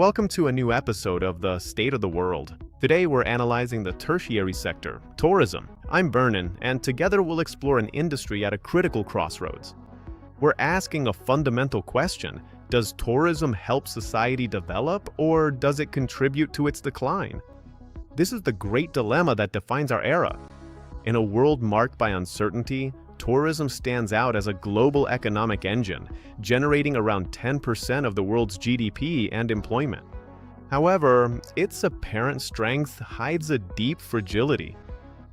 Welcome to a new episode of the State of the World. Today we're analyzing the tertiary sector, tourism. I'm Vernon, and together we'll explore an industry at a critical crossroads. We're asking a fundamental question: does tourism help society develop, or does it contribute to its decline? This is the great dilemma that defines our era. In a world marked by uncertainty, tourism stands out as a global economic engine, generating around 10% of the world's GDP and employment. However, its apparent strength hides a deep fragility.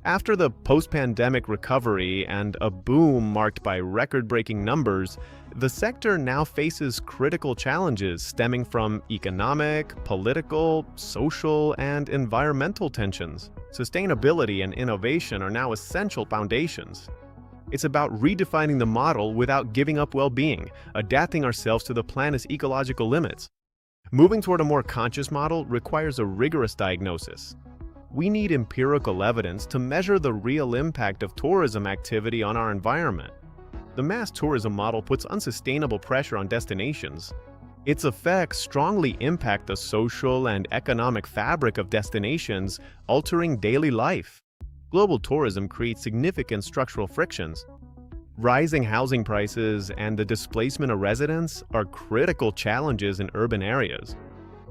After the post-pandemic recovery and a boom marked by record-breaking numbers, the sector now faces critical challenges stemming from economic, political, social, and environmental tensions. Sustainability and innovation are now essential foundations. It's about redefining the model without giving up well-being, adapting ourselves to the planet's ecological limits. Moving toward a more conscious model requires a rigorous diagnosis. We need empirical evidence to measure the real impact of tourism activity on our environment. The mass tourism model puts unsustainable pressure on destinations. Its effects strongly impact the social and economic fabric of destinations, altering daily life. Global tourism creates significant structural frictions. Rising housing prices and the displacement of residents are critical challenges in urban areas.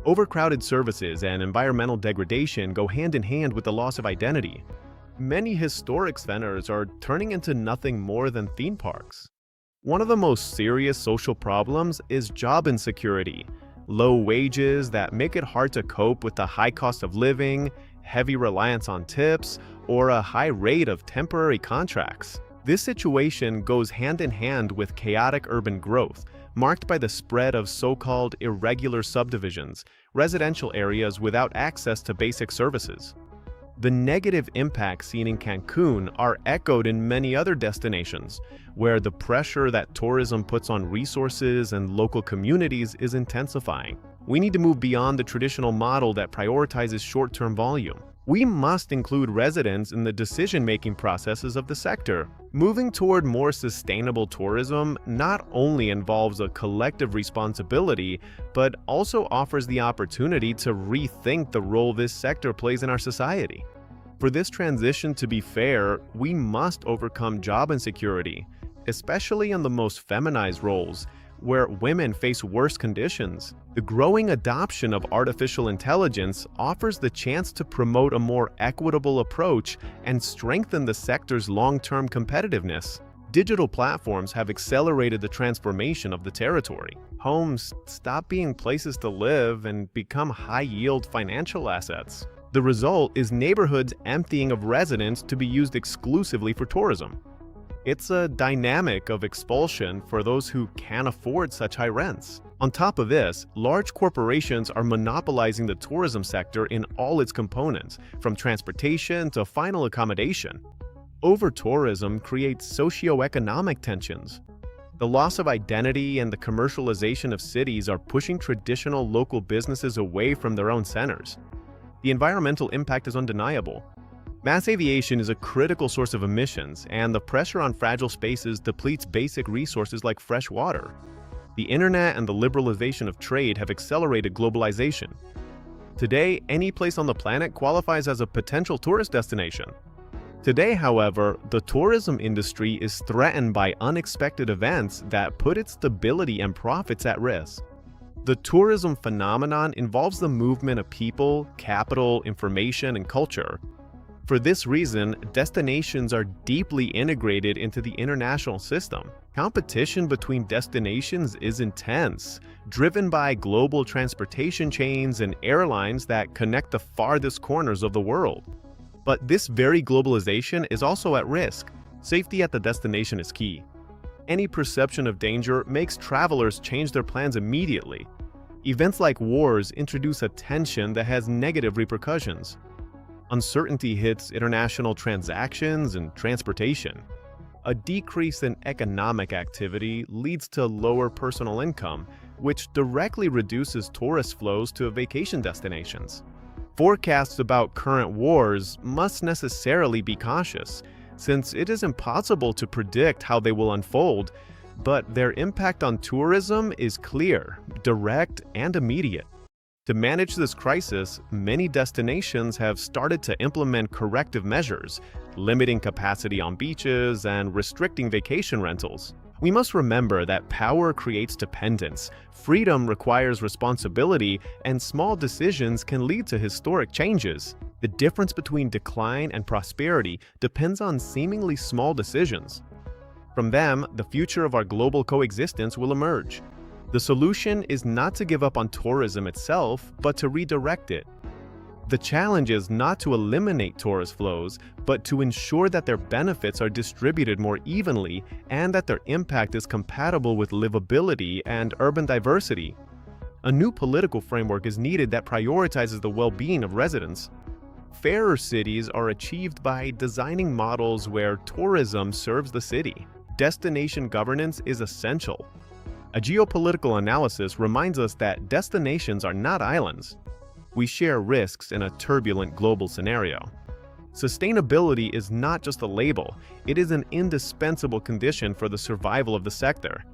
Overcrowded services and environmental degradation go hand in hand with the loss of identity. Many historic centers are turning into nothing more than theme parks. One of the most serious social problems is job insecurity. Low wages that make it hard to cope with the high cost of living, heavy reliance on tips, or a high rate of temporary contracts. This situation goes hand in hand with chaotic urban growth, marked by the spread of so-called irregular subdivisions, residential areas without access to basic services. The negative impacts seen in Cancun are echoed in many other destinations, where the pressure that tourism puts on resources and local communities is intensifying. We need to move beyond the traditional model that prioritizes short-term volume. We must include residents in the decision-making processes of the sector. Moving toward more sustainable tourism not only involves a collective responsibility, but also offers the opportunity to rethink the role this sector plays in our society. For this transition to be fair, we must overcome job insecurity, especially in the most feminized roles, where women face worse conditions. The growing adoption of artificial intelligence offers the chance to promote a more equitable approach and strengthen the sector's long-term competitiveness. Digital platforms have accelerated the transformation of the territory. Homes stop being places to live and become high-yield financial assets. The result is neighborhoods emptying of residents to be used exclusively for tourism. It's a dynamic of expulsion for those who can't afford such high rents. On top of this, large corporations are monopolizing the tourism sector in all its components, from transportation to final accommodation. Over-tourism creates socioeconomic tensions. The loss of identity and the commercialization of cities are pushing traditional local businesses away from their own centers. The environmental impact is undeniable. Mass aviation is a critical source of emissions, and the pressure on fragile spaces depletes basic resources like fresh water. The internet and the liberalization of trade have accelerated globalization. Today, any place on the planet qualifies as a potential tourist destination. Today, however, the tourism industry is threatened by unexpected events that put its stability and profits at risk. The tourism phenomenon involves the movement of people, capital, information, and culture. For this reason, destinations are deeply integrated into the international system. Competition between destinations is intense, driven by global transportation chains and airlines that connect the farthest corners of the world. But this very globalization is also at risk. Safety at the destination is key. Any perception of danger makes travelers change their plans immediately. Events like wars introduce a tension that has negative repercussions. Uncertainty hits international transactions and transportation. A decrease in economic activity leads to lower personal income, which directly reduces tourist flows to vacation destinations. Forecasts about current wars must necessarily be cautious, since it is impossible to predict how they will unfold, but their impact on tourism is clear, direct, and immediate. To manage this crisis, many destinations have started to implement corrective measures, limiting capacity on beaches and restricting vacation rentals. We must remember that power creates dependence, freedom requires responsibility, and small decisions can lead to historic changes. The difference between decline and prosperity depends on seemingly small decisions. From them, the future of our global coexistence will emerge. The solution is not to give up on tourism itself, but to redirect it. The challenge is not to eliminate tourist flows, but to ensure that their benefits are distributed more evenly and that their impact is compatible with livability and urban diversity. A new political framework is needed that prioritizes the well-being of residents. Fairer cities are achieved by designing models where tourism serves the city. Destination governance is essential. A geopolitical analysis reminds us that destinations are not islands. We share risks in a turbulent global scenario. Sustainability is not just a label, it is an indispensable condition for the survival of the sector.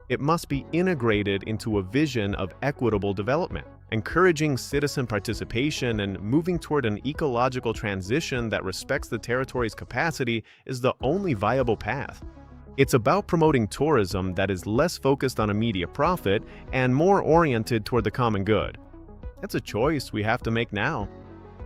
It must be integrated into a vision of equitable development, encouraging citizen participation and moving toward an ecological transition that respects the territory's capacity is the only viable path. It's about promoting tourism that is less focused on immediate profit and more oriented toward the common good. That's a choice we have to make now.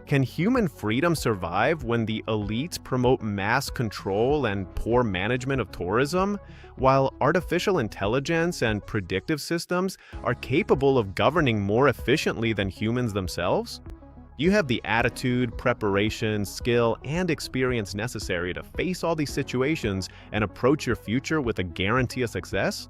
Can human freedom survive when the elites promote mass control and poor management of tourism, while artificial intelligence and predictive systems are capable of governing more efficiently than humans themselves? You have the attitude, preparation, skill, and experience necessary to face all these situations and approach your future with a guarantee of success?